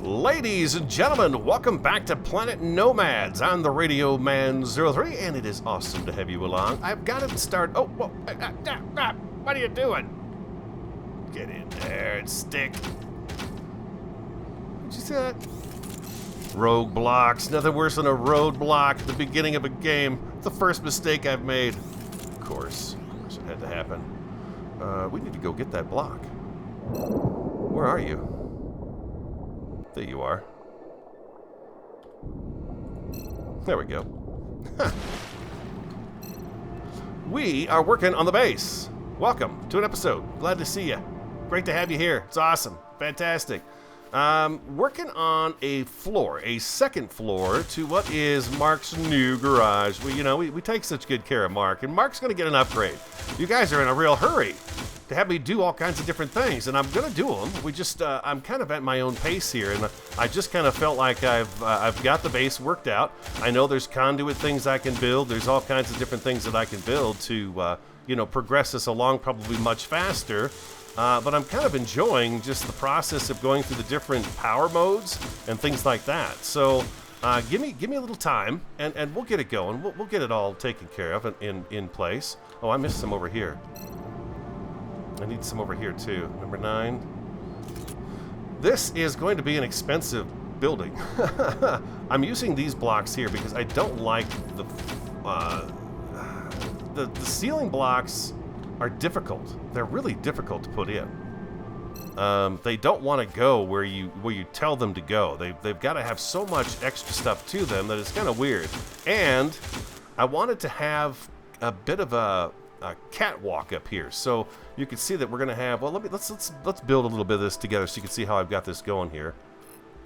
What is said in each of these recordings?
Ladies and gentlemen, welcome back to Planet Nomads. I'm the Radio Man 03, and it is awesome to have you along. I've got to start... Oh, whoa, what are you doing? Get in there and stick. Did you see that? Roadblocks. Nothing worse than a roadblock at the beginning of a game. It's the first mistake I've made. Of course it had to happen. We need to go get that block. Where are you? There you are. There we go. We are working on the base. Welcome to an episode. Glad to see you. Great to have you here. It's awesome. Fantastic. Working on a floor, a second floor to what is Mark's new garage. We take such good care of Mark, and Mark's going to get an upgrade. You guys are in a real hurry to have me do all kinds of different things, and I'm going to do them. I'm kind of at my own pace here, and I just kind of felt like I've got the base worked out. I know there's conduit things I can build. There's all kinds of different things that I can build to, progress this along probably much faster. But I'm kind of enjoying just the process of going through the different power modes and things like that. So give me a little time, and we'll get it going. We'll get it all taken care of and in place. Oh, I missed some over here. I need some over here too. Number 9. This is going to be an expensive building. I'm using these blocks here because I don't like the ceiling blocks. Are difficult. They're really difficult to put in. They don't want to go where you tell them to go. They've got to have so much extra stuff to them that it's kind of weird. And I wanted to have a bit of a catwalk up here, so you can see that we're going to have. Well, let's build a little bit of this together so you can see how I've got this going here.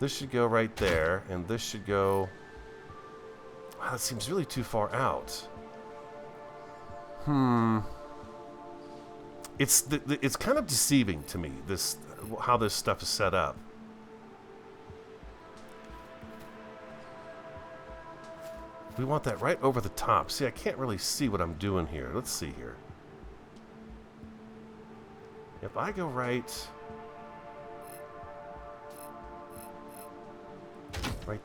This should go right there, and this should go. Wow, that seems really too far out. It's kind of deceiving to me, how this stuff is set up. We want that right over the top. See, I can't really see what I'm doing here. Let's see here. If I go right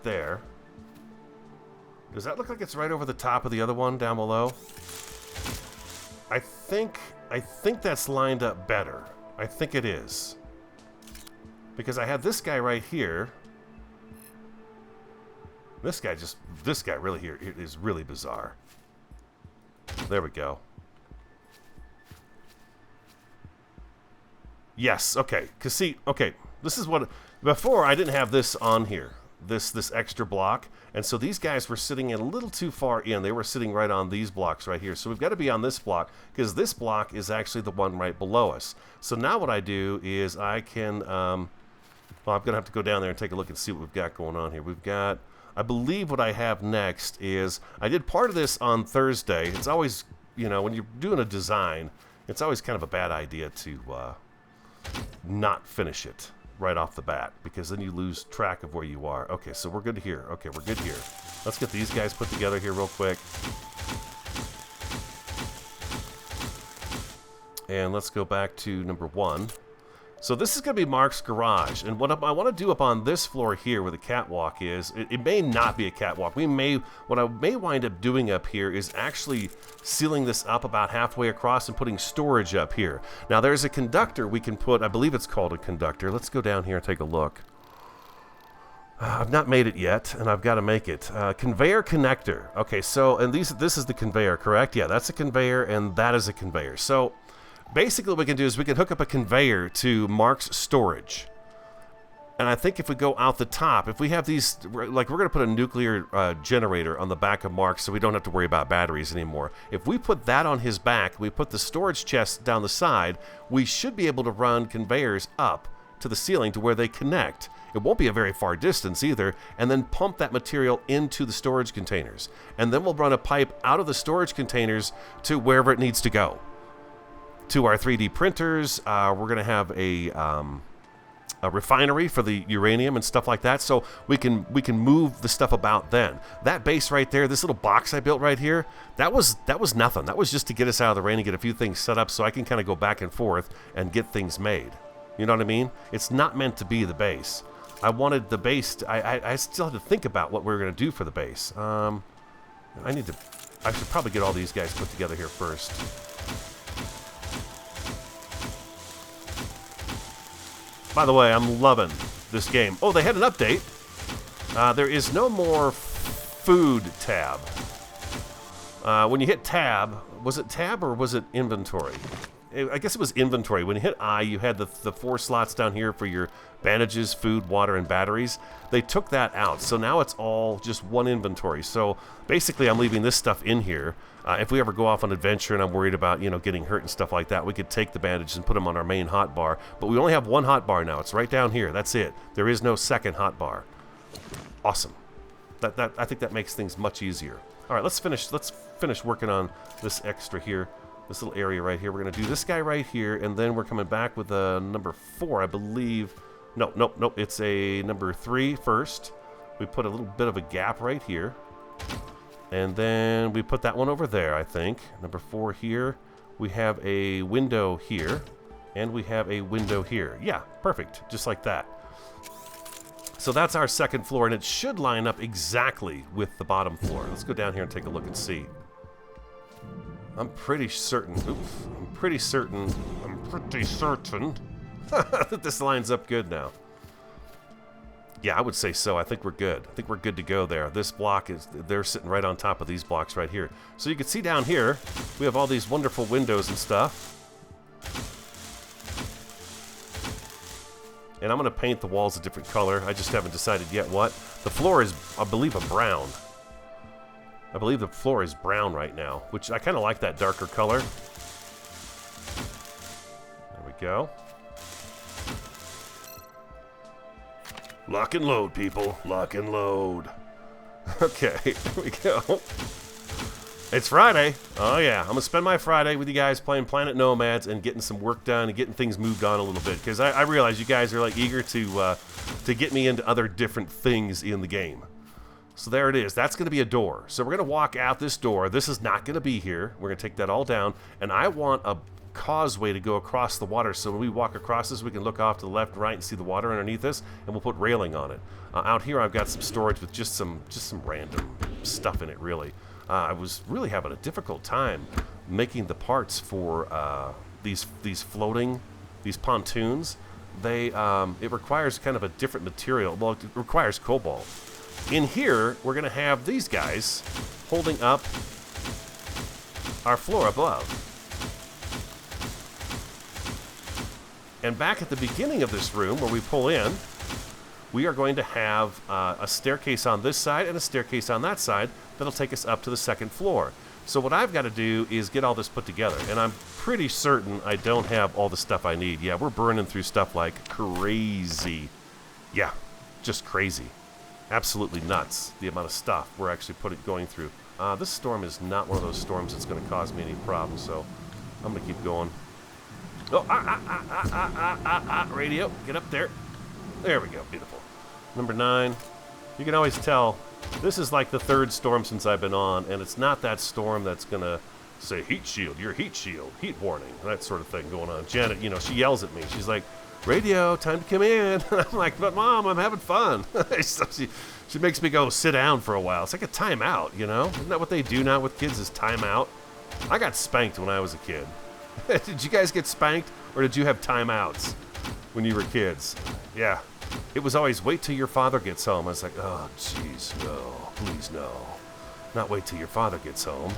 there, does that look like it's right over the top of the other one down below? I think that's lined up better. I think it is. Because I have this guy right here. This guy really here is really bizarre. There we go. Yes, okay. Cause see, okay, this is what before I didn't have this on here. This extra block, and so these guys were sitting in a little too far in. They were sitting right on these blocks right here, so we've got to be on this block because this block is actually the one right below us. So now what I do is I can well, I'm gonna have to go down there and take a look and see what we've got going on here. We've got, I believe what I have next is, I did part of this on Thursday. It's always, when you're doing a design, it's always kind of a bad idea to not finish it right off the bat, because then you lose track of where you are. Okay, so we're good here. Okay, we're good here. Let's get these guys put together here real quick. And let's go back to number 1. So this is going to be Mark's garage, and what I want to do up on this floor here where the catwalk is, it may not be a catwalk. What I may wind up doing up here is actually sealing this up about halfway across and putting storage up here. Now there's a conductor we can put, I believe it's called a conductor. Let's go down here and take a look. I've not made it yet, and I've got to make it. Conveyor connector. Okay, so, and this is the conveyor, correct? Yeah, that's a conveyor, and that is a conveyor. So basically what we can do is we can hook up a conveyor to Mark's storage. And I think if we go out the top, if we have these, like we're going to put a nuclear generator on the back of Mark so we don't have to worry about batteries anymore. If we put that on his back, we put the storage chest down the side, we should be able to run conveyors up to the ceiling to where they connect. It won't be a very far distance either, and then pump that material into the storage containers. And then we'll run a pipe out of the storage containers to wherever it needs to go. To our 3D printers, we're going to have a refinery for the uranium and stuff like that, so we can move the stuff about then. That base right there, this little box I built right here, that was nothing. That was just to get us out of the rain and get a few things set up so I can kind of go back and forth and get things made. You know what I mean? It's not meant to be the base. I wanted the base to, I still had to think about what we were going to do for the base. I should probably get all these guys put together here first. By the way, I'm loving this game. Oh, they had an update. There is no more food tab. When you hit tab, was it tab or was it inventory? I guess it was inventory. When you hit I, you had the 4 slots down here for your bandages, food, water, and batteries. They took that out, so now it's all just one inventory. So basically, I'm leaving this stuff in here. If we ever go off on adventure and I'm worried about, getting hurt and stuff like that, we could take the bandages and put them on our main hotbar. But we only have one hotbar now. It's right down here. That's it. There is no second hotbar. Awesome. I think that makes things much easier. All right, let's finish working on this extra here. This little area right here. We're going to do this guy right here, and then we're coming back with a number 4, I believe. No. It's a number 3 first. We put a little bit of a gap right here. And then we put that one over there, I think. Number 4 here. We have a window here. And we have a window here. Yeah, perfect. Just like that. So that's our second floor, and it should line up exactly with the bottom floor. Let's go down here and take a look and see. I'm pretty certain that this lines up good now. Yeah, I would say so. I think we're good. I think we're good to go there. This block they're sitting right on top of these blocks right here. So you can see down here, we have all these wonderful windows and stuff. And I'm going to paint the walls a different color. I just haven't decided yet what. The floor is, I believe, a brown. I believe the floor is brown right now, which I kind of like that darker color. There we go. Lock and load, people. Lock and load. Okay, here we go. It's Friday. Oh, yeah. I'm going to spend my Friday with you guys playing Planet Nomads and getting some work done and getting things moved on a little bit. Because I realize you guys are like eager to get me into other different things in the game. So there it is. That's going to be a door. So we're going to walk out this door. This is not going to be here. We're going to take that all down. And I want a causeway to go across the water. So when we walk across this, we can look off to the left and right and see the water underneath us. And we'll put railing on it. Out here, I've got some storage with just some random stuff in it, really. I was really having a difficult time making the parts for these pontoons. It requires kind of a different material. Well, it requires cobalt. In here, we're going to have these guys holding up our floor above. And back at the beginning of this room, where we pull in, we are going to have a staircase on this side and a staircase on that side that'll take us up to the second floor. So what I've got to do is get all this put together. And I'm pretty certain I don't have all the stuff I need. Yeah, we're burning through stuff like crazy. Yeah, just crazy. Absolutely nuts, the amount of stuff we're actually going through. This storm is not one of those storms that's going to cause me any problems, so I'm going to keep going. Oh, radio, get up there. There we go, beautiful. Number 9. You can always tell this is like the 3rd storm since I've been on, and it's not that storm that's going to say, heat shield, your heat shield, heat warning, that sort of thing going on. Janet, she yells at me. She's like, radio, time to come in. And I'm like, but Mom, I'm having fun. So she makes me go sit down for a while. It's like a timeout, Isn't that what they do now with kids is timeout? I got spanked when I was a kid. Did you guys get spanked, or did you have timeouts when you were kids? Yeah. It was always, wait till your father gets home. I was like, oh, jeez, no. Please, no. Not wait till your father gets home.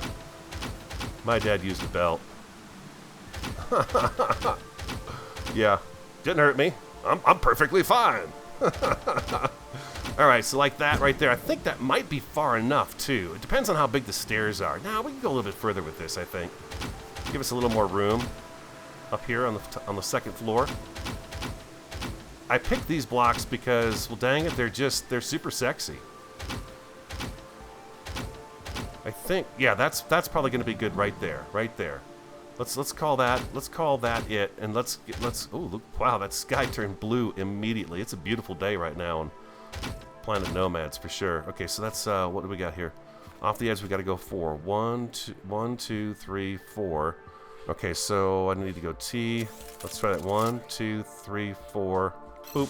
My dad used a belt. Yeah. Didn't hurt me. I'm perfectly fine. All right, so like that right there. I think that might be far enough, too. It depends on how big the stairs are. Now, we can go a little bit further with this, I think. Give us a little more room up here on the second floor. I picked these blocks because, well, dang it, they're super sexy. I think, yeah, that's probably going to be good right there, right there. Let's call that it, and let's oh, look, wow, that sky turned blue immediately. It's a beautiful day right now on Planet Nomads for sure. Okay, so that's what do we got here? Off the edge, we got to go 4. 1, 2, 3, 4. Okay, so I need to go T. Let's try that. 1, 2, 3, 4. Boop.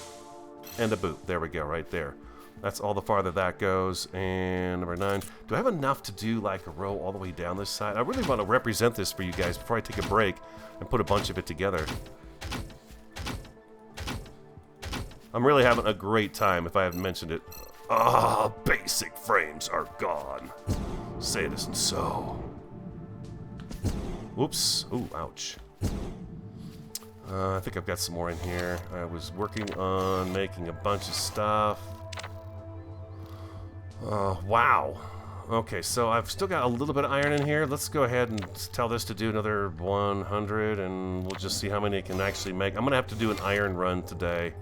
and a boot. There we go, right there. That's all the farther that goes. And number 9. Do I have enough to do like a row all the way down this side? I really want to represent this for you guys before I take a break and put a bunch of it together. I'm really having a great time if I haven't mentioned it. Ah, basic frames are gone. Say it isn't so. Whoops. Ooh, ouch. I think I've got some more in here. I was working on making a bunch of stuff. Wow. Okay, so I've still got a little bit of iron in here. Let's go ahead and tell this to do another 100, and we'll just see how many it can actually make. I'm going to have to do an iron run today.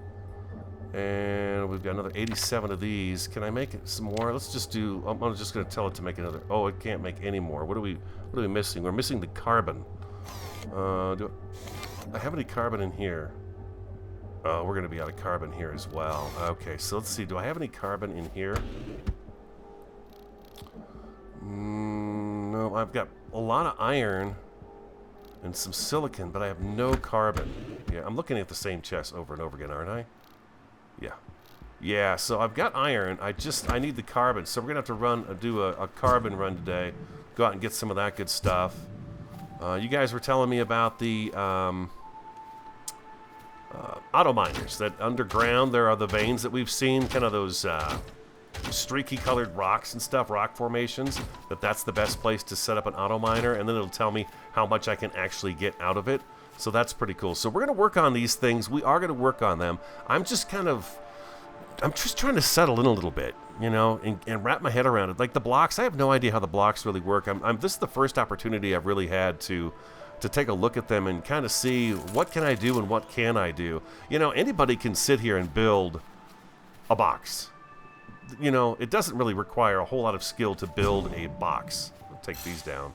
And we've got another 87 of these. Can I make some more? Let's just do... I'm just going to tell it to make another... Oh, it can't make any more. What are we missing? We're missing the carbon. Do I have any carbon in here? Oh, we're going to be out of carbon here as well. Okay, so let's see. Do I have any carbon in here? No, I've got a lot of iron and some silicon, but I have no carbon. Yeah, I'm looking at the same chest over and over again, aren't I? Yeah. Yeah, so I've got iron. I need the carbon. So we're going to have to do a carbon run today. Go out and get some of that good stuff. You guys were telling me about the auto miners. That underground there are the veins that we've seen. Kind of those streaky colored rocks and stuff, rock formations. That's the best place to set up an auto miner. And then it'll tell me how much I can actually get out of it. So that's pretty cool. So we're going to work on these things. We are going to work on them. I'm just trying to settle in a little bit, you know, and wrap my head around it. Like the blocks, I have no idea how the blocks really work. This is the first opportunity I've really had to take a look at them and kind of see what can I do and what can I do. You know, anybody can sit here and build a box. You know, it doesn't really require a whole lot of skill to build a box. I'll take these down.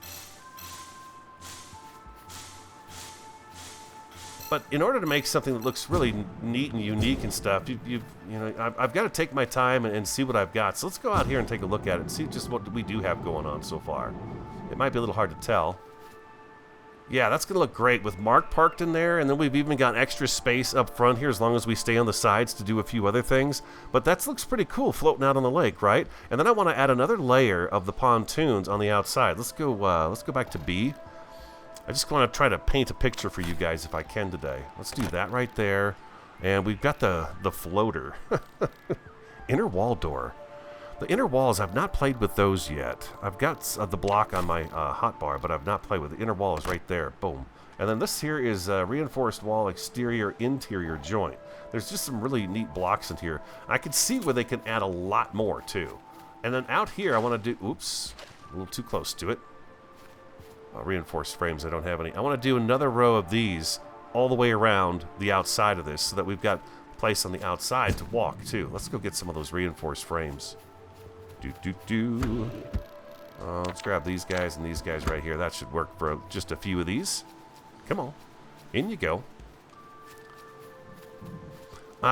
But in order to make something that looks really neat and unique and stuff, you know, I've got to take my time and see what I've got. So let's go out here and take a look at it and see just what we do have going on so far. It might be a little hard to tell. Yeah, that's going to look great with MARC parked in there, and then we've even got extra space up front here as long as we stay on the sides to do a few other things. But that looks pretty cool floating out on the lake, right? And then I want to add another layer of the pontoons on the outside. Let's go back to B. I just want to try to paint a picture for you guys if I can today. Let's do that right there. And we've got the floater. Inner wall door. The inner walls, I've not played with those yet. I've got the block on my hotbar, but I've not played with it. The inner wall is right there. Boom. And then this here is reinforced wall exterior interior joint. There's just some really neat blocks in here. I can see where they can add a lot more too. And then out here I want to do... Oops. A little too close to it. Reinforced frames, I don't have any. I want to do another row of these all the way around the outside of this so that we've got place on the outside to walk too. Let's go get some of those reinforced frames. Let's grab these guys and these guys right here. That should work for just a few of these. Come on. In you go.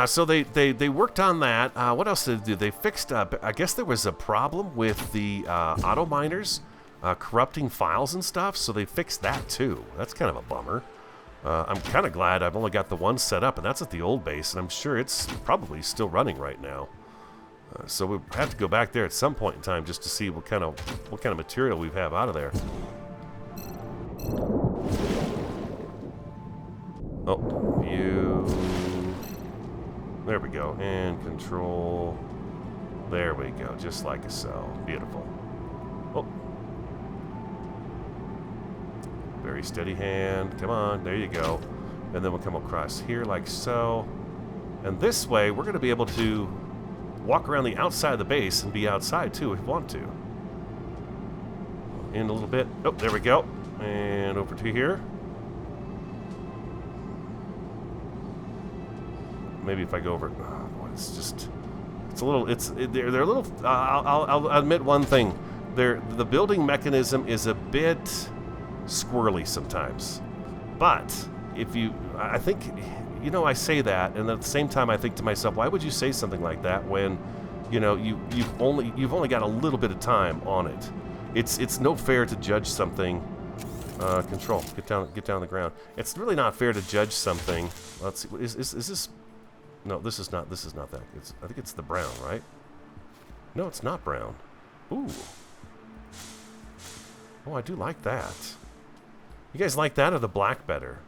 So they worked on that. What else did they do? They fixed up... I guess there was a problem with the auto miners corrupting files and stuff, so they fixed that too. That's kind of a bummer. I'm kind of glad I've only got the one set up, and that's at the old base, and I'm sure it's probably still running right now. So we'll have to go back there at some point in time just to see what kind of material we have out of there. Oh, you... There we go. And control. There we go. Just like so. Beautiful. Oh. Very steady hand. Come on. There you go. And then we'll come across here like so. And this way, we're going to be able to walk around the outside of the base and be outside too if we want to. In a little bit. Oh, there we go. And over to here. Maybe if I go over, it's just, it's a little, they're a little, I'll admit one thing. The building mechanism is a bit squirrely sometimes. But I think, you know, I say that, and at the same time I think to myself, why would you say something like that when, you know, you've only got a little bit of time on it. It's no fair to judge something. Get down on the ground. It's really not fair to judge something. Let's see, is this? No, this is not that. I think it's the brown, right? No, it's not brown. Ooh. Oh, I do like that. You guys like that or the black better?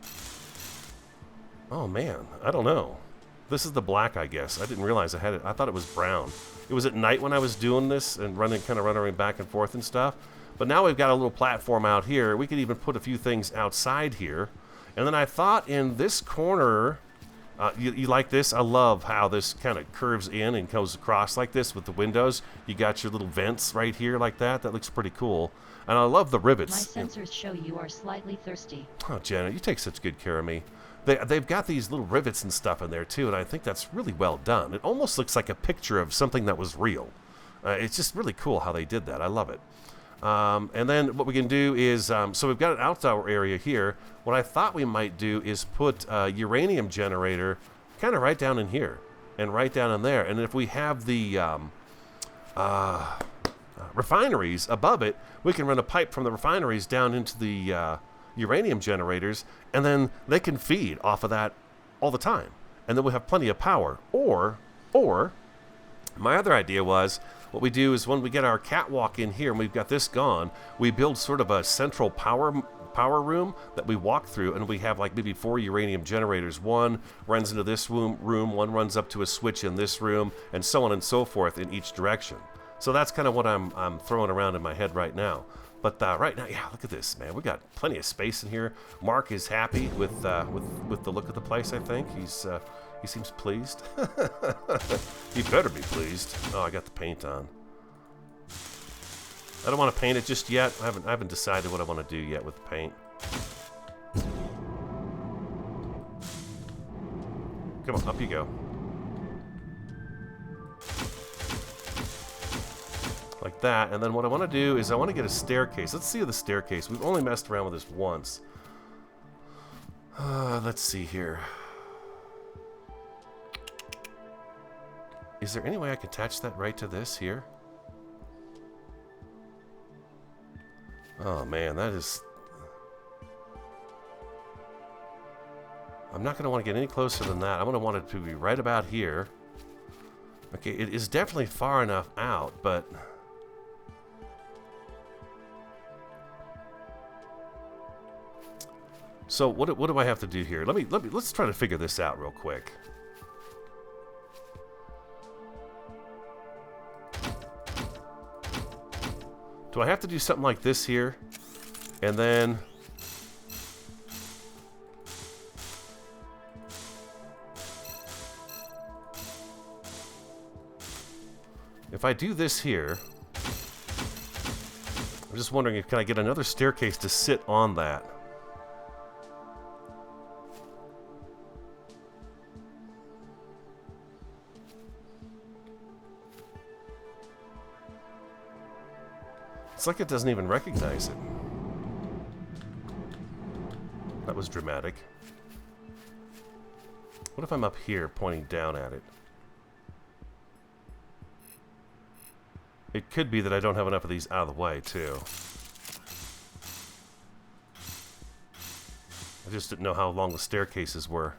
Oh, man. I don't know. This is the black, I guess. I didn't realize I had it. I thought it was brown. It was at night when I was doing this and kind of running back and forth and stuff. But now we've got a little platform out here. We could even put a few things outside here. And then I thought in this corner, you like this? I love how this kind of curves in and goes across like this with the windows. You got your little vents right here like that. That looks pretty cool. And I love the rivets. My sensors show you are slightly thirsty. Oh, Janet, you take such good care of me. They've got these little rivets and stuff in there, too, and I think that's really well done. It almost looks like a picture of something that was real. It's just really cool how they did that. I love it. And then what we can do is, so we've got an outdoor area here. What I thought we might do is put a uranium generator kind of right down in here and right down in there. And if we have the refineries above it, we can run a pipe from the refineries down into the uranium generators, and then they can feed off of that all the time. And then we'll have plenty of power. Or my other idea was, what we do is when we get our catwalk in here and we've got this gone, we build sort of a central power room that we walk through, and we have like maybe 4 uranium generators. One runs into this room, one runs up to a switch in this room, and so on and so forth in each direction. So that's kind of what I'm throwing around in my head right now. But right now, yeah, look at this, man. We got plenty of space in here. Mark is happy with the look of the place. I think he seems pleased. He better be pleased. Oh, I got the paint on. I don't want to paint it just yet. I haven't decided what I want to do yet with the paint. Come on, up you go. Like that, and then what I want to do is I want to get a staircase. Let's see the staircase. We've only messed around with this once. Let's see here. Is there any way I can attach that right to this here? Oh man, that is... I'm not going to want to get any closer than that. I'm going to want it to be right about here. Okay, it is definitely far enough out, but... So what do I have to do here? Let's try to figure this out real quick. Do I have to do something like this here? And then if I do this here, I'm just wondering if can I get another staircase to sit on that? It's like it doesn't even recognize it. That was dramatic. What if I'm up here pointing down at it? It could be that I don't have enough of these out of the way, too. I just didn't know how long the staircases were.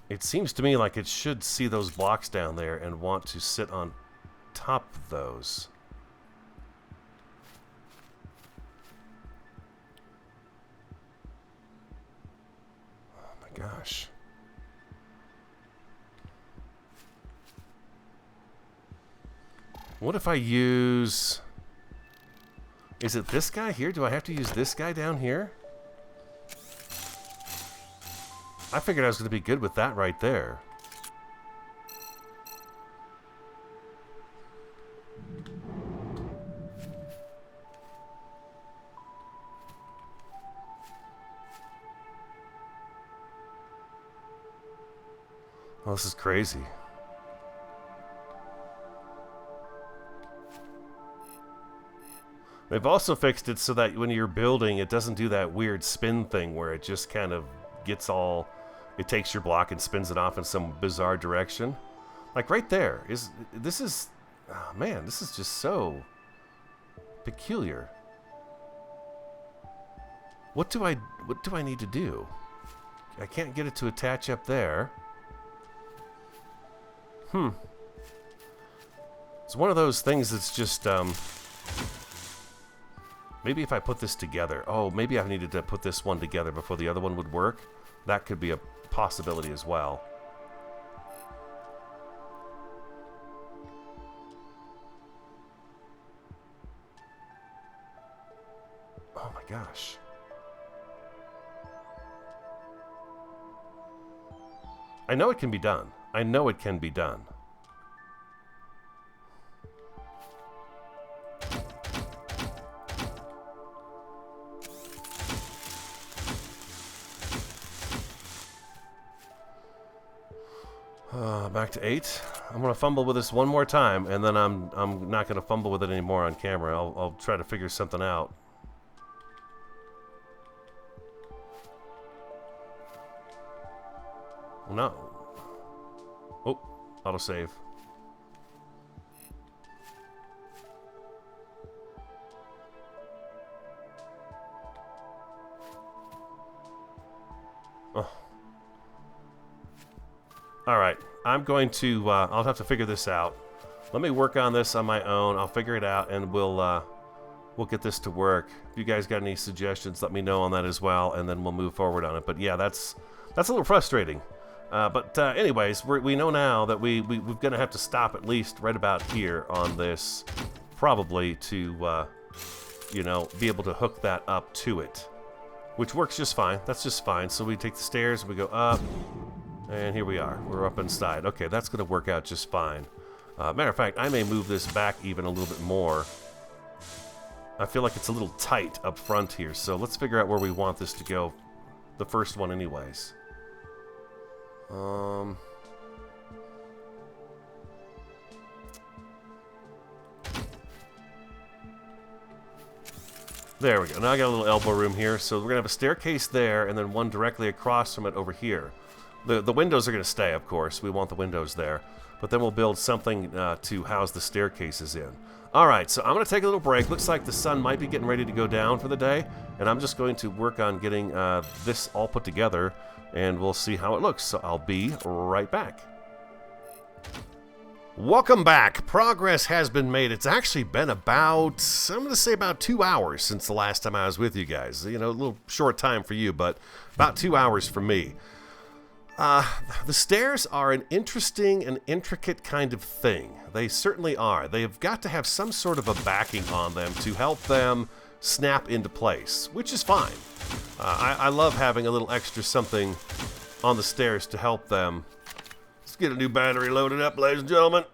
It seems to me like it should see those blocks down there and want to sit on top of those. Oh my gosh. What if I use... Is it this guy here? Do I have to use this guy down here? I figured I was going to be good with that right there. Oh, this is crazy. They've also fixed it so that when you're building, it doesn't do that weird spin thing where it just kind of gets all... It takes your block and spins it off in some bizarre direction. Like right there. This is... Oh man, this is just so peculiar. What do I need to do? I can't get it to attach up there. It's one of those things that's just, maybe if I put this together. Oh, maybe I needed to put this one together before the other one would work. That could be a possibility as well. Oh my gosh. I know it can be done. I know it can be done. Back to 8. I'm gonna fumble with this one more time, and then I'm not gonna fumble with it anymore on camera. I'll try to figure something out. No. Oh, autosave. Oh. All right. I'm going to, I'll have to figure this out. Let me work on this on my own. I'll figure it out, and we'll get this to work. If you guys got any suggestions, let me know on that as well, and then we'll move forward on it. But yeah, that's a little frustrating. But anyways, we know now that we're going to have to stop at least right about here on this, probably to, you know, be able to hook that up to it, which works just fine. That's just fine. So we take the stairs, we go up, and here we are. We're up inside. Okay, that's going to work out just fine. Matter of fact, I may move this back even a little bit more. I feel like it's a little tight up front here, so let's figure out where we want this to go. The first one anyways. There we go. Now I got a little elbow room here, so we're going to have a staircase there, and then one directly across from it over here. The windows are going to stay, of course. We want the windows there. But then we'll build something to house the staircases in. Alright, so I'm going to take a little break. Looks like the sun might be getting ready to go down for the day. And I'm just going to work on getting this all put together. And we'll see how it looks. So I'll be right back. Welcome back. Progress has been made. It's actually been about, I'm going to say about 2 hours since the last time I was with you guys. You know, a little short time for you, but about 2 hours for me. The stairs are an interesting and intricate kind of thing. They certainly are. They've got to have some sort of a backing on them to help them snap into place, which is fine. I love having a little extra something on the stairs to help them. Let's get a new battery loaded up, ladies and gentlemen.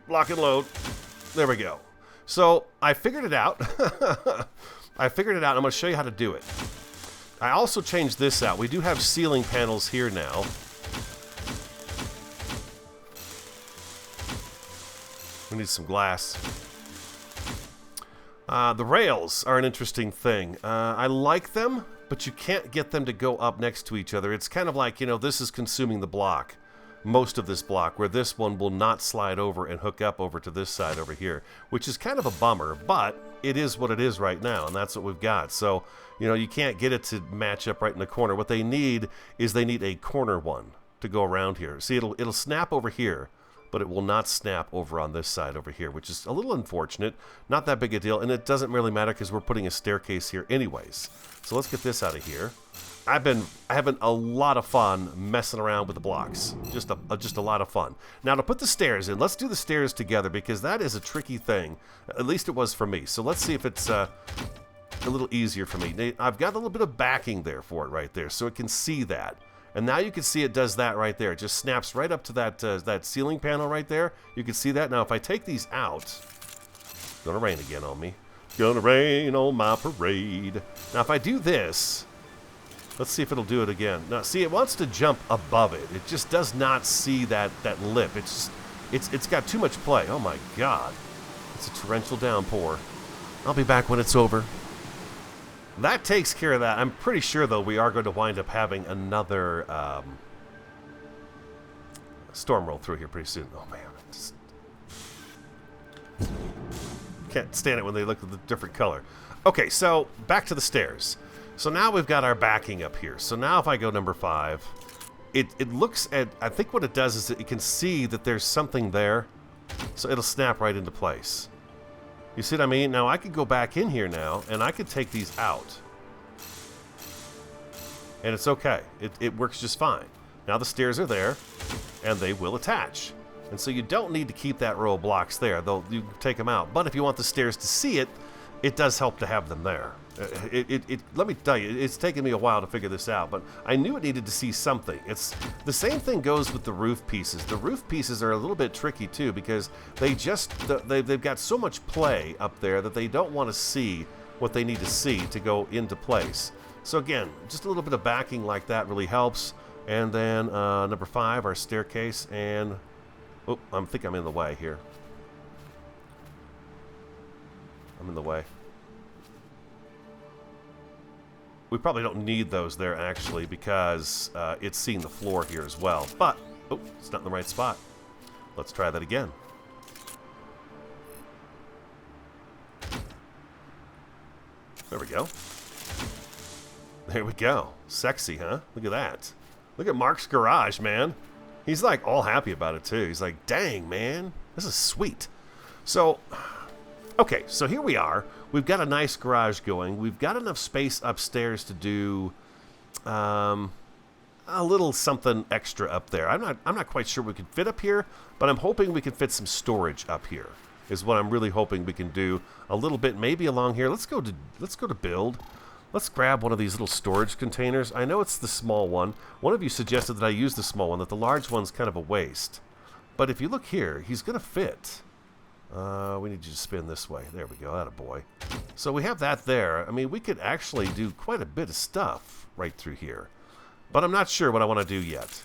Lock and load. There we go. So I figured it out. I'm going to show you how to do it. I also changed this out. We do have ceiling panels here now. We need some glass. The rails are an interesting thing. I like them, but you can't get them to go up next to each other. It's kind of like, you know, this is consuming the block. Most of this block, where this one will not slide over and hook up over to this side over here, which is kind of a bummer, but it is what it is right now, and that's what we've got. So, you know, you can't get it to match up right in the corner. What they need is they need a corner one to go around here. See, it'll snap over here, but it will not snap over on this side over here, which is a little unfortunate. Not that big a deal, and it doesn't really matter because we're putting a staircase here anyways. So let's get this out of here. I've been having a lot of fun messing around with the blocks. Just a lot of fun. Now to put the stairs in, let's do the stairs together because that is a tricky thing. At least it was for me. So let's see if it's a little easier for me. I've got a little bit of backing there for it right there, so it can see that. And now you can see it does that right there. It just snaps right up to that ceiling panel right there. You can see that. Now if I take these out, it's gonna rain again on me. It's gonna rain on my parade. Now if I do this, let's see if it'll do it again. Now, see, it wants to jump above it. It just does not see that lip. It's got too much play. Oh my God, it's a torrential downpour. I'll be back when it's over. That takes care of that. I'm pretty sure, though, we are going to wind up having another storm roll through here pretty soon. Oh man, I just can't stand it when they look at the different color. Okay, so back to the stairs. So now we've got our backing up here. So now if I go number 5, it looks at, I think what it does is it can see that there's something there. So it'll snap right into place. You see what I mean? Now I could go back in here now and I could take these out. And it's okay. It works just fine. Now the stairs are there and they will attach. And so you don't need to keep that row of blocks there, though you can take them out. But if you want the stairs to see it, it does help to have them there. Let me tell you, it's taken me a while to figure this out, but I knew it needed to see something. It's the same thing goes with the roof pieces. The roof pieces are a little bit tricky too because they've got so much play up there that they don't want to see what they need to see to go into place. So again, just a little bit of backing like that really helps. And then number 5, our staircase, and oh, I think I'm in the way here. I'm in the way. We probably don't need those there, actually, because it's seeing the floor here as well. But, oh, it's not in the right spot. Let's try that again. There we go. There we go. Sexy, huh? Look at that. Look at Mark's garage, man. He's like all happy about it, too. He's like, dang, man. This is sweet. So, okay, so here we are. We've got a nice garage going. We've got enough space upstairs to do a little something extra up there. I'm not quite sure we can fit up here, but I'm hoping we can fit some storage up here. Is what I'm really hoping we can do a little bit, maybe along here. Let's go to build. Let's grab one of these little storage containers. I know it's the small one. One of you suggested that I use the small one, that the large one's kind of a waste. But if you look here, he's going to fit. We need you to spin this way. There we go. Attaboy. So we have that there. I mean, we could actually do quite a bit of stuff right through here. But I'm not sure what I want to do yet.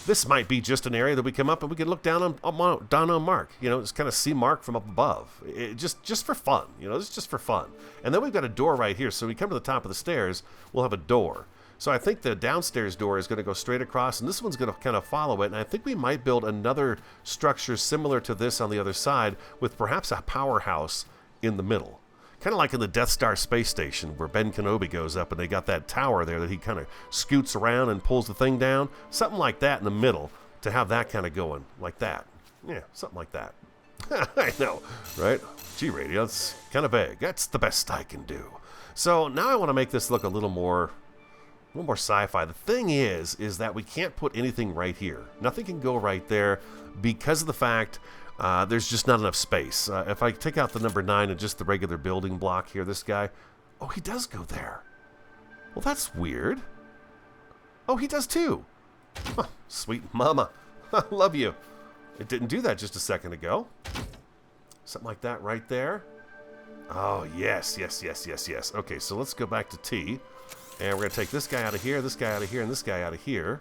This might be just an area that we come up and we can look down on MARC. You know, just kind of see MARC from up above. Just for fun. You know, this is just for fun. And then we've got a door right here. So we come to the top of the stairs, we'll have a door. So I think the downstairs door is going to go straight across, and this one's going to kind of follow it. And I think we might build another structure similar to this on the other side with perhaps a powerhouse in the middle. Kind of like in the Death Star space station where Ben Kenobi goes up and they got that tower there that he kind of scoots around and pulls the thing down. Something like that in the middle to have that kind of going like that. Yeah, something like that. I know, right? G-Radio, it's kind of vague. That's the best I can do. So now I want to make this look a little more sci-fi. The thing is that we can't put anything right here. Nothing can go right there because of the fact there's just not enough space. If I take out the number 9 and just the regular building block here, this guy, oh, he does go there. Well, that's weird. Oh, he does too. Huh, sweet mama. I love you. It didn't do that just a second ago. Something like that right there. Oh, yes. Okay, so let's go back to T. And we're going to take this guy out of here, this guy out of here, and this guy out of here.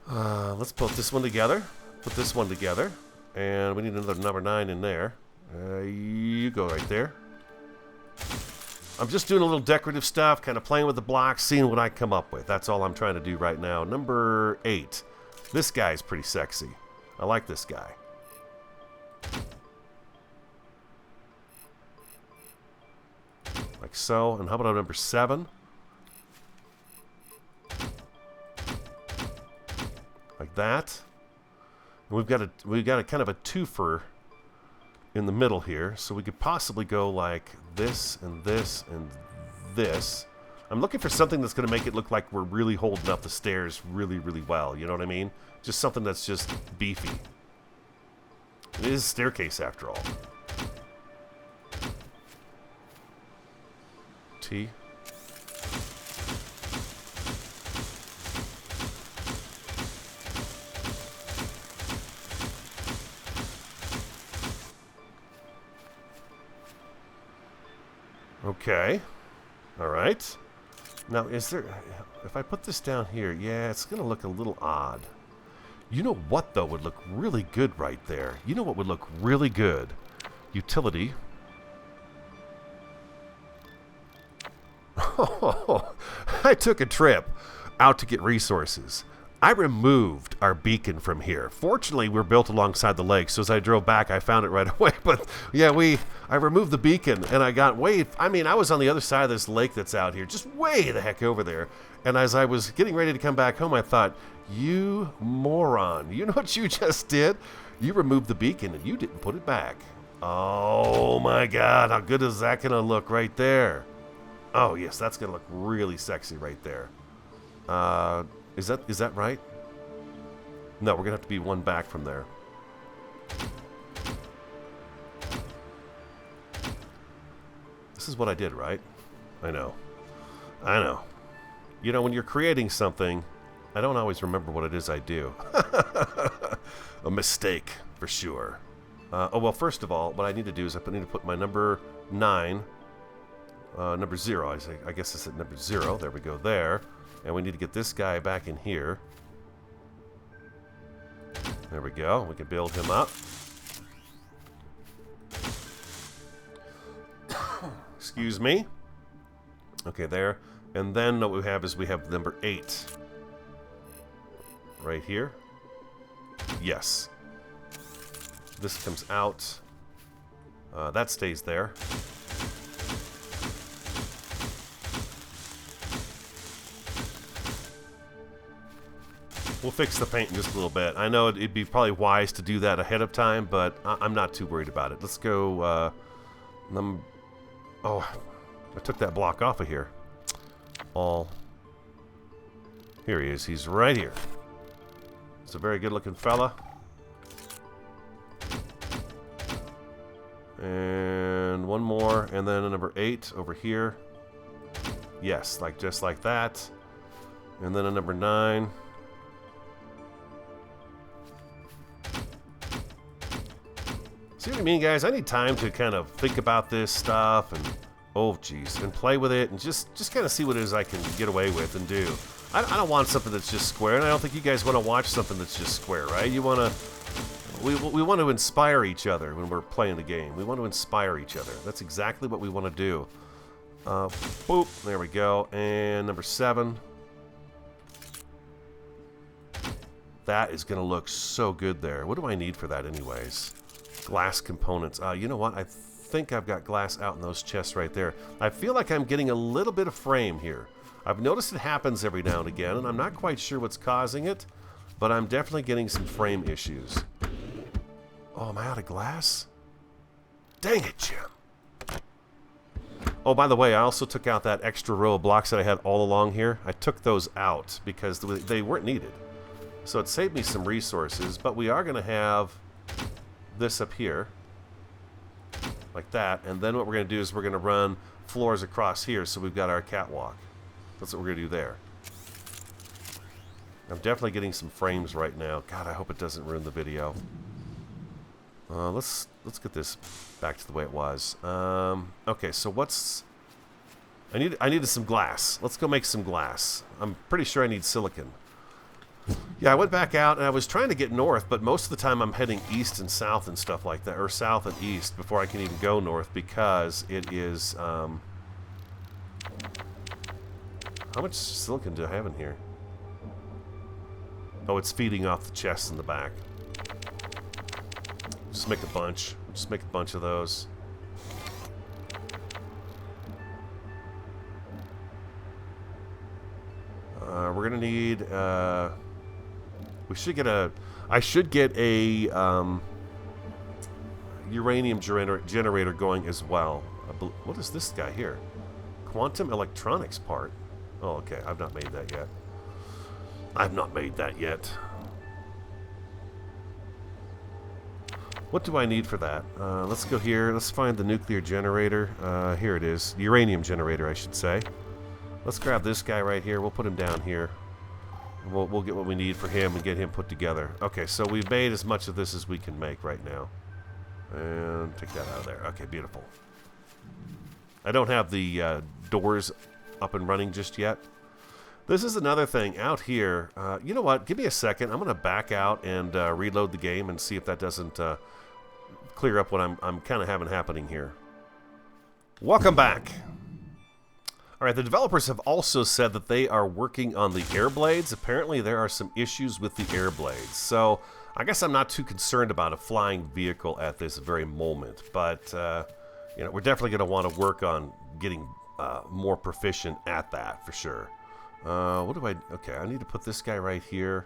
Let's put this one together. Put this one together. And we need another number 9 in there. You go right there. I'm just doing a little decorative stuff, kind of playing with the blocks, seeing what I come up with. That's all I'm trying to do right now. Number 8. This guy's pretty sexy. I like this guy. Like so. And how about number 7? Like that. And we've got a kind of a twofer in the middle here, so we could possibly go like this and this and this. I'm looking for something that's going to make it look like we're really holding up the stairs really, really well. You know what I mean? Just something that's just beefy. It is a staircase after all. T. Okay. All right. Now, is there... If I put this down here, yeah, it's going to look a little odd. You know what, though, would look really good right there? You know what would look really good? Utility. I took a trip out to get resources. I removed our beacon from here. Fortunately, we're built alongside the lake, so as I drove back, I found it right away. But yeah, I removed the beacon, and I got I was on the other side of this lake that's out here, just way the heck over there. And as I was getting ready to come back home, I thought, you moron, you know what you just did? You removed the beacon, and you didn't put it back. Oh my God, how good is that gonna look right there? Oh yes, that's gonna look really sexy right there. Is that right? No, we're gonna have to be one back from there. This is what I did, right? I know. You know, when you're creating something, I don't always remember what it is I do. A mistake, for sure. Oh, well, first of all, what I need to do is I need to put my number 9, number 0. I guess it's at number 0. There we go there. And we need to get this guy back in here. There we go. We can build him up. Excuse me. Okay, there. And then what we have is we have number 8. Right here. Yes. This comes out. That stays there. We'll fix the paint in just a little bit. I know it'd be probably wise to do that ahead of time, but I'm not too worried about it. Let's go... Oh, I took that block off of here. Here he is. He's right here. It's a very good-looking fella. And one more, and then a number 8 over here. Yes, just like that. And then a number 9. See what I mean, guys? I need time to kind of think about this stuff and, oh, geez, and play with it and just kind of see what it is I can get away with and do. I don't want something that's just square, and I don't think you guys want to watch something that's just square, right? You want to... We want to inspire each other when we're playing the game. We want to inspire each other. That's exactly what we want to do. Boop. There we go. And number 7. That is going to look so good there. What do I need for that anyways? Glass components. You know what? I think I've got glass out in those chests right there. I feel like I'm getting a little bit of frame here. I've noticed it happens every now and again, and I'm not quite sure what's causing it, but I'm definitely getting some frame issues. Oh, am I out of glass? Dang it, Jim. Oh, by the way, I also took out that extra row of blocks that I had all along here. I took those out because they weren't needed. So it saved me some resources, but we are going to have this up here. Like that. And then what we're going to do is we're going to run floors across here so we've got our catwalk. That's what we're going to do there. I'm definitely getting some frames right now. God, I hope it doesn't ruin the video. Let's get this back to the way it was. Okay, so what's... I needed some glass. Let's go make some glass. I'm pretty sure I need silicon. Yeah, I went back out and I was trying to get north, but most of the time I'm heading east and south and stuff like that, or south and east before I can even go north because it is... How much silicon do I have in here? Oh, it's feeding off the chests in the back. Just make a bunch. Just make a bunch of those. We're gonna need. We should get a. I should get a uranium generator going as well. What is this guy here? Quantum electronics part. Oh, okay. I've not made that yet. I've not made that yet. What do I need for that? Let's go here. Let's find the nuclear generator. Here it is. Uranium generator, I should say. Let's grab this guy right here. We'll put him down here. We'll get what we need for him and get him put together. Okay, so we've made as much of this as we can make right now. And take that out of there. Okay, beautiful. I don't have the doors up and running just yet. This is another thing out here. You know what? Give me a second. I'm going to back out and reload the game and see if that doesn't clear up what I'm kind of having happening here. Welcome back. All right, the developers have also said that they are working on the air blades. Apparently, there are some issues with the air blades. So, I guess I'm not too concerned about a flying vehicle at this very moment. But, you know, we're definitely going to want to work on getting more proficient at that, for sure. What do I... Okay, I need to put this guy right here.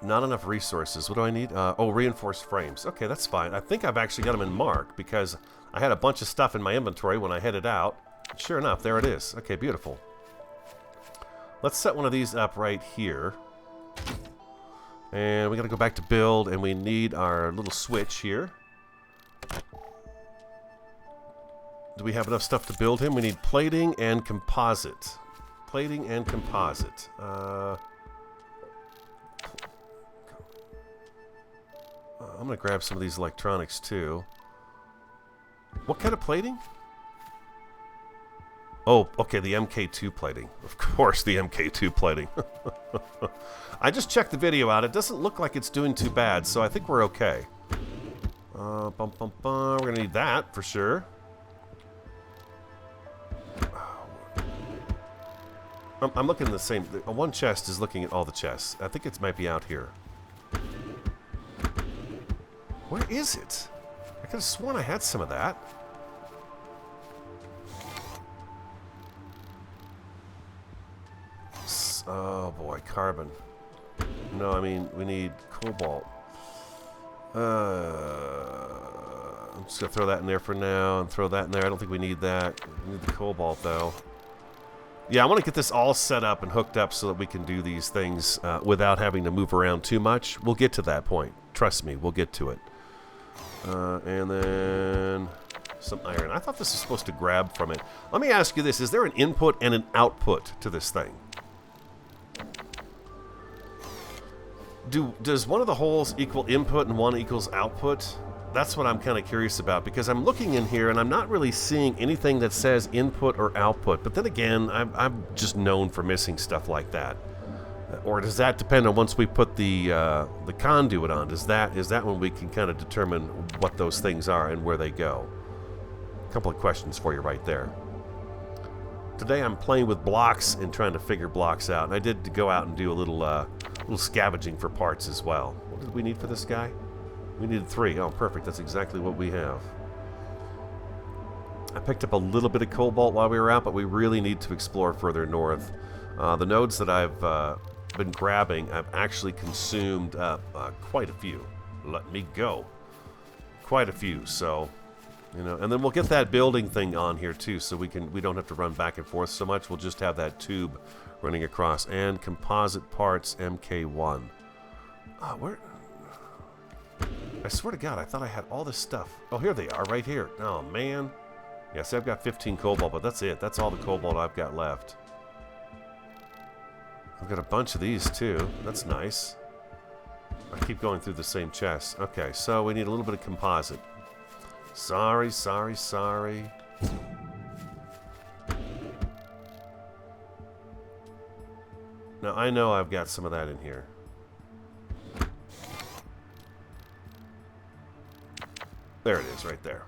Not enough resources. What do I need? Oh, reinforced frames. Okay, that's fine. I think I've actually got them in MARC because I had a bunch of stuff in my inventory when I headed out. Sure enough, there it is. Okay, beautiful. Let's set one of these up right here. And we got to go back to build, and we need our little switch here. Do we have enough stuff to build him? We need plating and composite. Plating and composite. I'm going to grab some of these electronics, too. What kind of plating? Oh, okay, the MK2 plating. Of course, the MK2 plating. I just checked the video out. It doesn't look like it's doing too bad, so I think we're okay. We're going to need that, for sure. I'm looking at the same... One chest is looking at all the chests. I think it might be out here. Where is it? I could have sworn I had some of that. Oh boy, carbon. No, I mean, we need cobalt. I'm just going to throw that in there for now and throw that in there. I don't think we need that. We need the cobalt, though. Yeah, I want to get this all set up and hooked up so that we can do these things without having to move around too much. We'll get to that point. Trust me, we'll get to it. And then some iron. I thought this was supposed to grab from it. Let me ask you this. Is there an input and an output to this thing? Does one of the holes equal input and one equals output? That's what I'm kind of curious about, because I'm looking in here and I'm not really seeing anything that says input or output. But then again, I'm just known for missing stuff like that. Or does that depend on once we put the conduit on? Is that when we can kind of determine what those things are and where they go? A couple of questions for you right there. Today I'm playing with blocks and trying to figure blocks out. And I did go out and do a little scavenging for parts as well. What did we need for this guy? We needed 3. Oh, perfect. That's exactly what we have. I picked up a little bit of cobalt while we were out, but we really need to explore further north. The nodes that I've been grabbing, I've actually consumed quite a few. Let me go. Quite a few, so, you know, and then we'll get that building thing on here too, so we don't have to run back and forth so much. We'll just have that tube running across. And composite parts MK1. Where? I swear to God, I thought I had all this stuff. Oh, here they are, right here. Oh man. Yeah, see, I've got 15 cobalt, but that's it. That's all the cobalt I've got left. I've got a bunch of these too. That's nice. I keep going through the same chest. Okay, so we need a little bit of composite. Sorry. Now, I know I've got some of that in here. There it is, right there.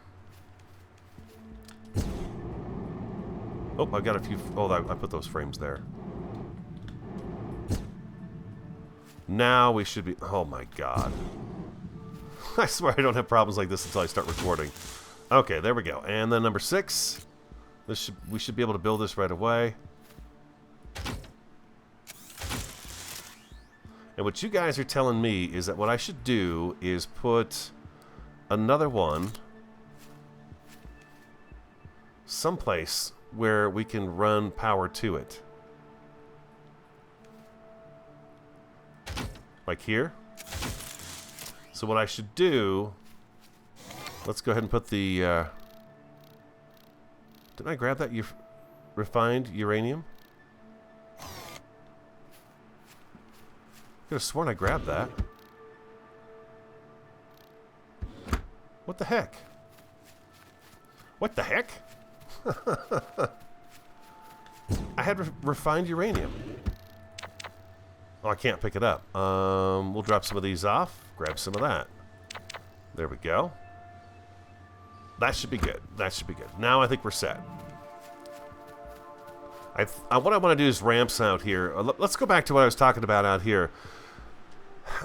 Oh, I've got a few... Oh, I put those frames there. Now we should be... Oh my God. I swear I don't have problems like this until I start recording. Okay, there we go. And then number 6. We should be able to build this right away. And what you guys are telling me is that what I should do is put another one someplace where we can run power to it. Like here. So what I should do, let's go ahead and put the, didn't I grab that refined uranium? Could have sworn I grabbed that. What the heck? What the heck? I had refined uranium. Oh, I can't pick it up. We'll drop some of these off. Grab some of that. There we go. That should be good. That should be good. Now I think we're set. what I want to do is ramps out here. Let's go back to what I was talking about out here.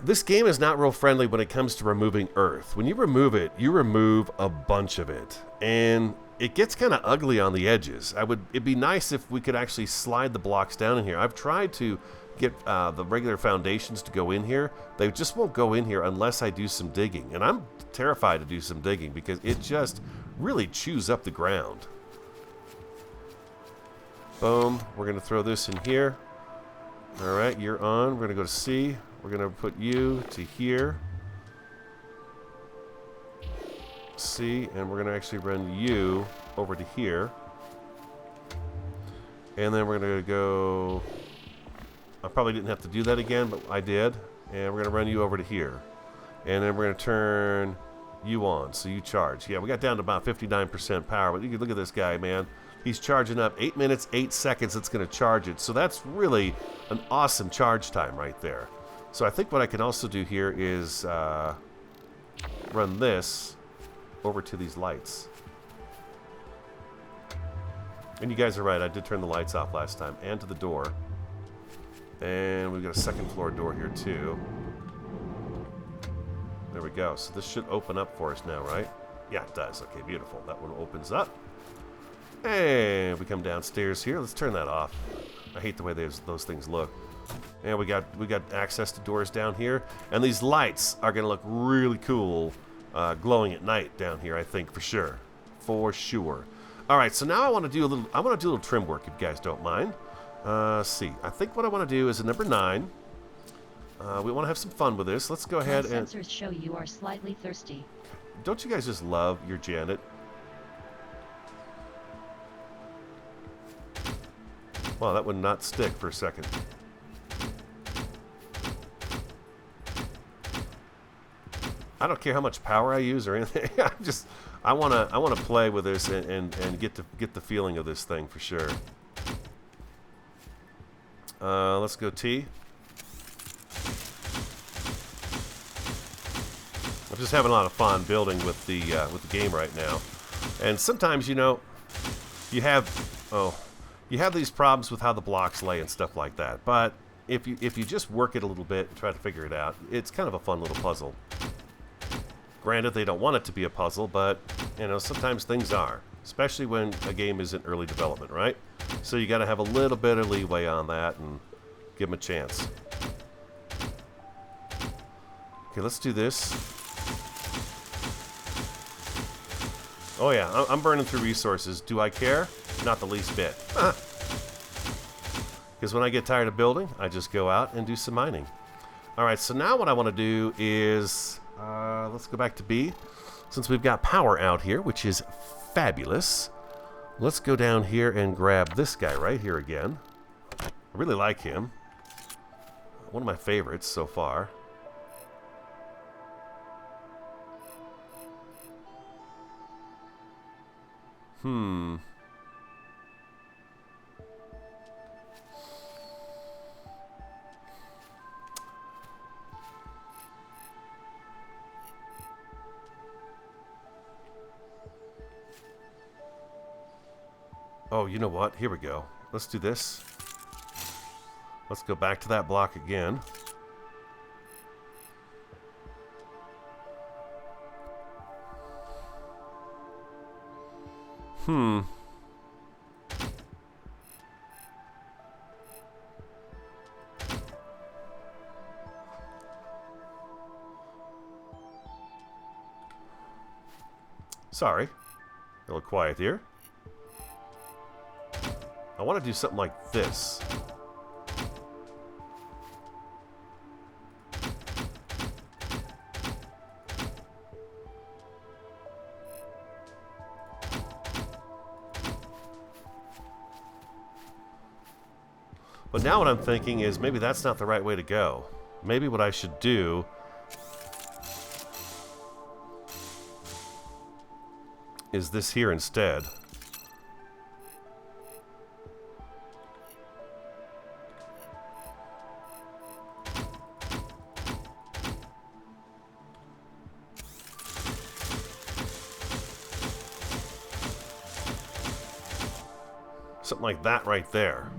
This game is not real friendly when it comes to removing earth. When you remove it, you remove a bunch of it. And it gets kind of ugly on the edges. It'd be nice if we could actually slide the blocks down in here. I've tried to get the regular foundations to go in here. They just won't go in here unless I do some digging. And I'm terrified to do some digging because it just really chews up the ground. Boom. We're going to throw this in here. All right, you're on. We're going to go to C. We're going to put you to here. C, and we're going to actually run you over to here. And then we're going to go... I probably didn't have to do that again, but I did. And we're going to run you over to here. And then we're going to turn you on, so you charge. Yeah, we got down to about 59% power, but you can look at this guy, man. He's charging up 8 minutes, 8 seconds. It's going to charge it. So that's really an awesome charge time right there. So I think what I can also do here is run this over to these lights. And you guys are right, I did turn the lights off last time, and to the door. And we've got a second floor door here too. There we go. So this should open up for us now, right? Yeah, it does. Okay, beautiful. That one opens up. And we come downstairs here. Let's turn that off. I hate the way those things look. And we got access to doors down here, and these lights are gonna look really cool, glowing at night down here. I think for sure. All right, so now I want to do a little trim work, if you guys don't mind. See, I think what I want to do is a number 9. We want to have some fun with this. Let's go ahead and... Sensors show you are slightly thirsty. Don't you guys just love your Janet? Wow, that would not stick for a second. I don't care how much power I use or anything. I wanna play with this and get the feeling of this thing for sure. Let's go T. I'm just having a lot of fun building with the game right now. And sometimes, you know, you have these problems with how the blocks lay and stuff like that. But if you just work it a little bit and try to figure it out, it's kind of a fun little puzzle. Granted, they don't want it to be a puzzle, but you know, sometimes things are, especially when a game is in early development, right? So you got to have a little bit of leeway on that and give them a chance. Okay, let's do this. Oh yeah, I'm burning through resources. Do I care? Not the least bit. Because when I get tired of building, I just go out and do some mining. All right, so now what I want to do is, let's go back to B. Since we've got power out here, which is fabulous, let's go down here and grab this guy right here again. I really like him. One of my favorites so far. Oh, you know what? Here we go. Let's do this. Let's go back to that block again. Sorry. A little quiet here. I want to do something like this. But now what I'm thinking is maybe that's not the right way to go. Maybe what I should do is this here instead. Something like that right there.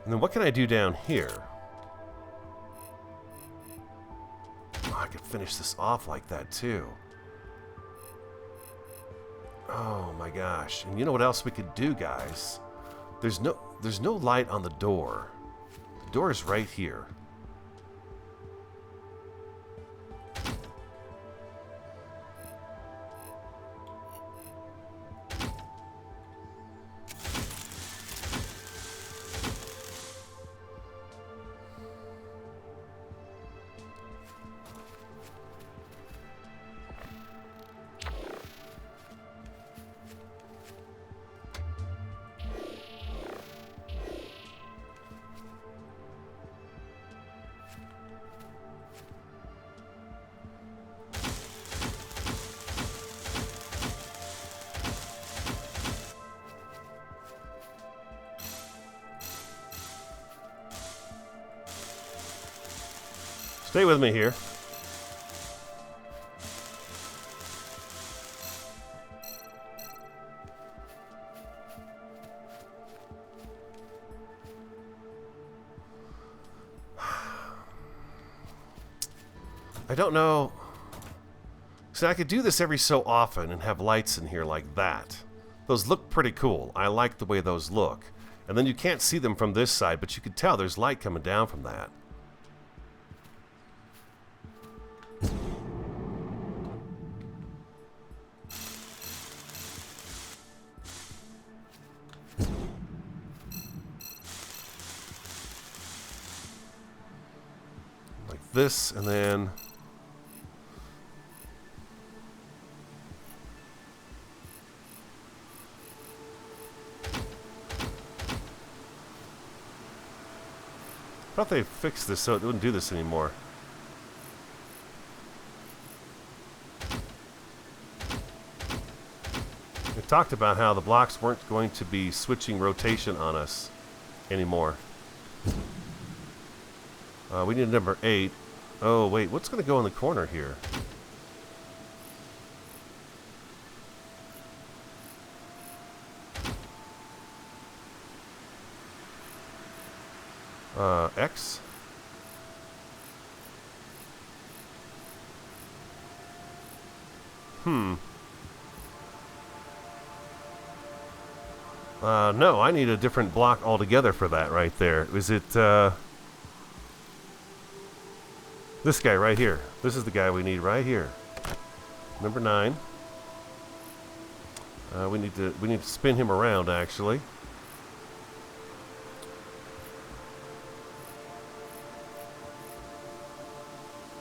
And then what can I do down here? Oh, I could finish this off like that too. Oh my gosh. And you know what else we could do, guys? There's no light on the door. The door is right here. Stay with me here. I don't know. See, I could do this every so often and have lights in here like that. Those look pretty cool. I like the way those look. And then you can't see them from this side, but you can tell there's light coming down from that. Like this, and then... I thought they fixed this so it wouldn't do this anymore. They talked about how the blocks weren't going to be switching rotation on us anymore. We need number 8. Oh, wait, what's going to go in the corner here? X. No, I need a different block altogether for that right there. Is it, this guy right here? This is the guy we need right here. Number 9. We need to spin him around, actually.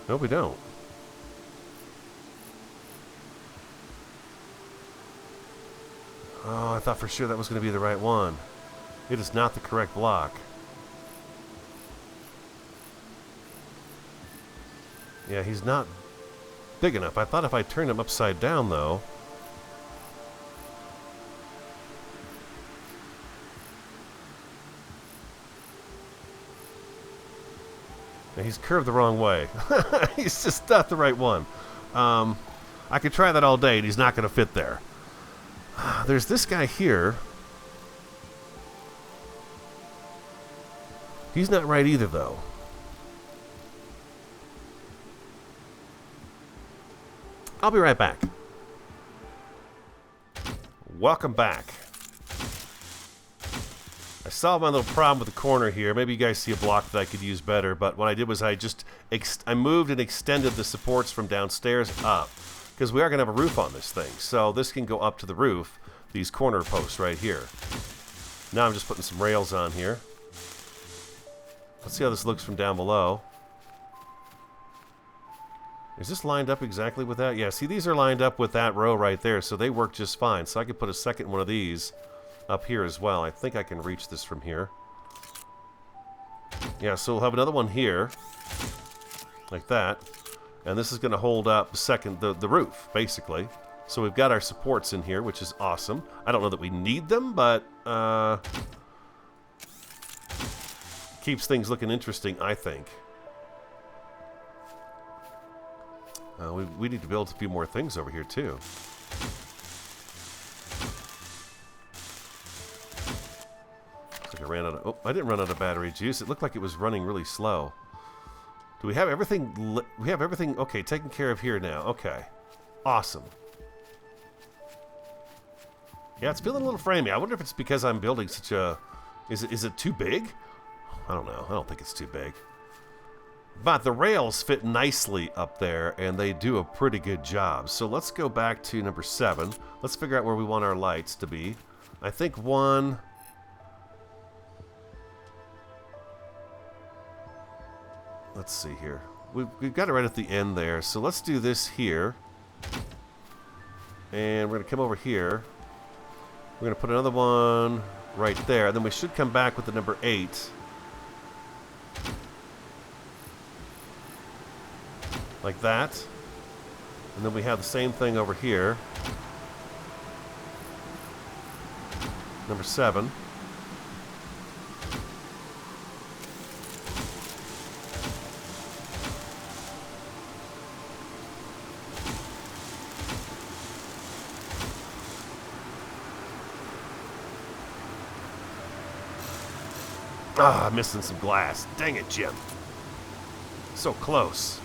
No, we don't. Oh, I thought for sure that was going to be the right one. It is not the correct block. Yeah, he's not big enough. I thought if I turned him upside down, though... He's curved the wrong way. He's just not the right one. I could try that all day, and he's not going to fit there. There's this guy here. He's not right either, though. I'll be right back. Welcome back. I solved my little problem with the corner here. Maybe you guys see a block that I could use better, but what I did was I just I moved and extended the supports from downstairs up, because we are going to have a roof on this thing. So this can go up to the roof, these corner posts right here. Now I'm just putting some rails on here. Let's see how this looks from down below. Is this lined up exactly with that? Yeah, see, these are lined up with that row right there, so they work just fine. So I could put a second one of these up here as well. I think I can reach this from here. Yeah, so we'll have another one here, like that. And this is going to hold up the roof, basically. So we've got our supports in here, which is awesome. I don't know that we need them, but keeps things looking interesting, I think. We need to build a few more things over here, too. Looks like I ran out of... Oh, I didn't run out of battery juice. It looked like it was running really slow. Do we have everything... We have everything... Okay, taken care of here now. Okay. Awesome. Yeah, it's feeling a little framey. I wonder if it's because I'm building such a... Is it too big? I don't know. I don't think it's too big. But the rails fit nicely up there, and they do a pretty good job. So let's go back to number 7. Let's figure out where we want our lights to be. I think one... Let's see here. We've got it right at the end there. So let's do this here. And we're going to come over here. We're going to put another one right there. And then we should come back with the number 8. Like that. And then we have the same thing over here. Number 7. Ah, missing some glass. Dang it, Jim. So close.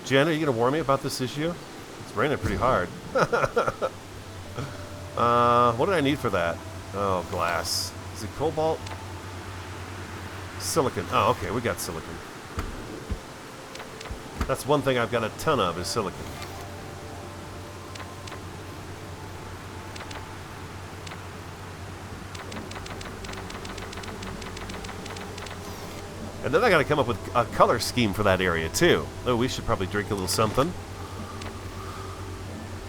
Jen, are you going to warn me about this issue? It's raining pretty hard. What did I need for that? Oh, glass. Is it cobalt? Silicon. Oh, okay, we got silicon. That's one thing I've got a ton of is silicon. And then I got to come up with a color scheme for that area too. Oh, we should probably drink a little something.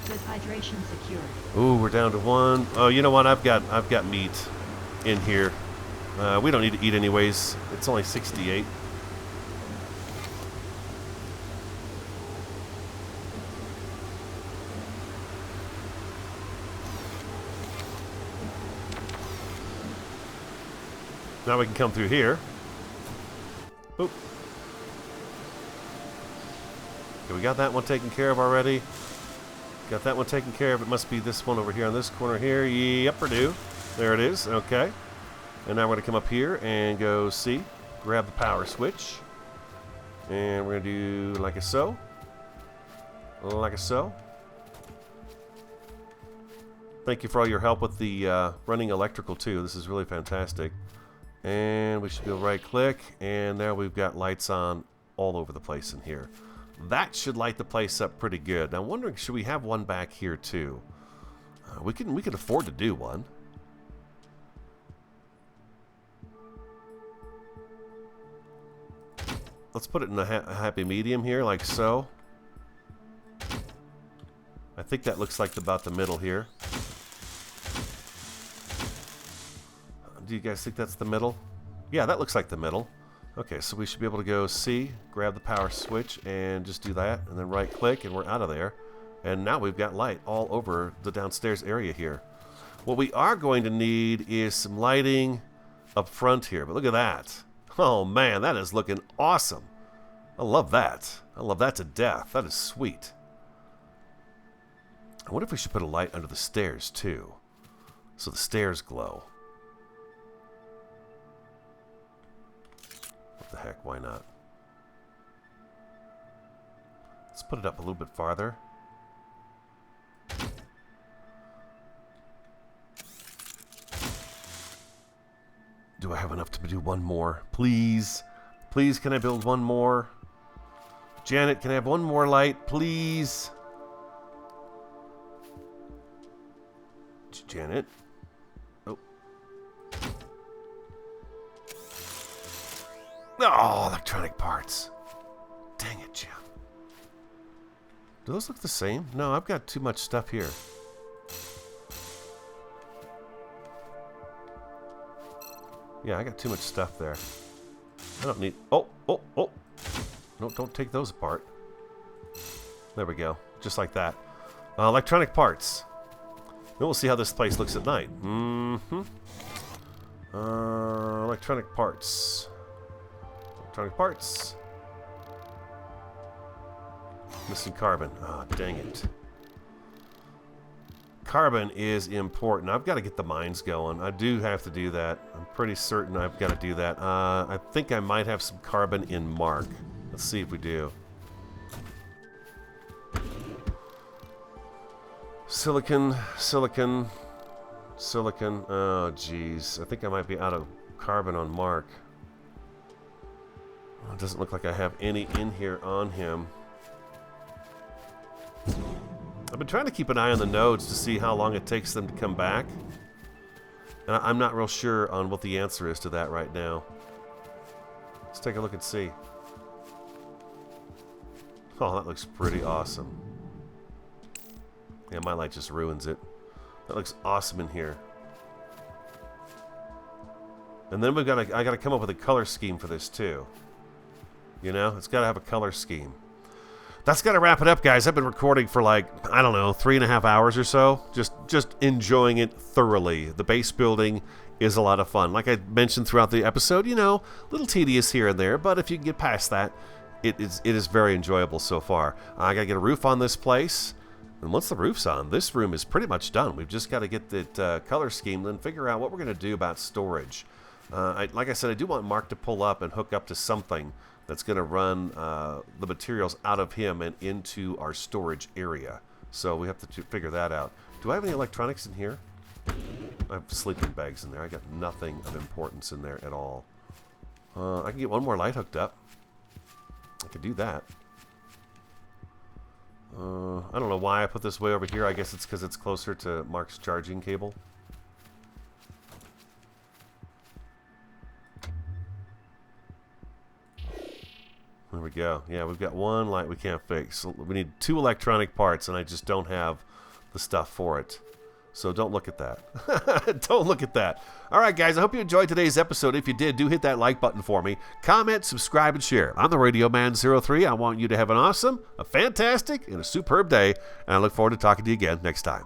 Good hydration secured. Ooh, we're down to 1. Oh, you know what? I've got meat in here. We don't need to eat anyways. It's only 68. Now we can come through here. Oop. Okay, we got that one taken care of already. Got that one taken care of. It must be this one over here on this corner here. Yep, we do. There it is. Okay. And now we're going to come up here and go C. Grab the power switch. And we're going to do like a so. Like a so. Thank you for all your help with the running electrical too. This is really fantastic. And we should be able to right click, and now we've got lights on all over the place in here. That should light the place up pretty good. Now I'm wondering, should we have one back here too? We can afford to do one. Let's put it in a happy medium here, like so. I think that looks like about the middle here. Do you guys think that's the middle? Yeah, that looks like the middle. Okay, so we should be able to go C, grab the power switch, and just do that, and then right click, and we're out of there. And now we've got light all over the downstairs area here. What we are going to need is some lighting up front here, but look at that. Oh man, that is looking awesome. I love that. I love that to death. That is sweet. I wonder if we should put a light under the stairs too, so the stairs glow. The heck, why not? Let's put it up a little bit farther. Do I have enough to do one more? Please. Please, can I build one more? Janet, can I have one more light, please? Janet? Oh. Oh, electronic parts. Dang it, Jim. Do those look the same? No, I've got too much stuff here. Yeah, I got too much stuff there. I don't need... Oh. No, don't take those apart. There we go. Just like that. Electronic parts. Then we'll see how this place looks at night. Electronic parts. Electronic parts. Missing carbon. Ah, dang it. Carbon is important. I've got to get the mines going. I do have to do that. I'm pretty certain I've got to do that. I think I might have some carbon in MARC. Let's see if we do. Silicon, silicon, silicon. Oh, geez. I think I might be out of carbon on MARC. It doesn't look like I have any in here on him. I've been trying to keep an eye on the nodes to see how long it takes them to come back. And I'm not real sure on what the answer is to that right now. Let's take a look and see. Oh, that looks pretty awesome. Yeah, my light just ruins it. That looks awesome in here. And then I gotta come up with a color scheme for this too. You know, it's gotta have a color scheme. That's gotta wrap it up, guys. I've been recording for like, I don't know, 3.5 hours or so. Just enjoying it thoroughly. The base building is a lot of fun. Like I mentioned throughout the episode, you know, a little tedious here and there, but if you can get past that, it is very enjoyable so far. I gotta get a roof on this place. And once the roof's on, this room is pretty much done. We've just got to get the color scheme and figure out what we're going to do about storage. Like I said, I do want Mark to pull up and hook up to something that's going to run the materials out of him and into our storage area. So we have to figure that out. Do I have any electronics in here? I have sleeping bags in there. I got nothing of importance in there at all. I can get one more light hooked up. I could do that. I don't know why I put this way over here. I guess it's because it's closer to Mark's charging cable. There we go. Yeah, we've got one light we can't fix. So we need 2 electronic parts, and I just don't have the stuff for it. So don't look at that. Don't look at that. All right, guys, I hope you enjoyed today's episode. If you did, do hit that like button for me. Comment, subscribe, and share. I'm the Radio Man 03. I want you to have an awesome, a fantastic, and a superb day, and I look forward to talking to you again next time.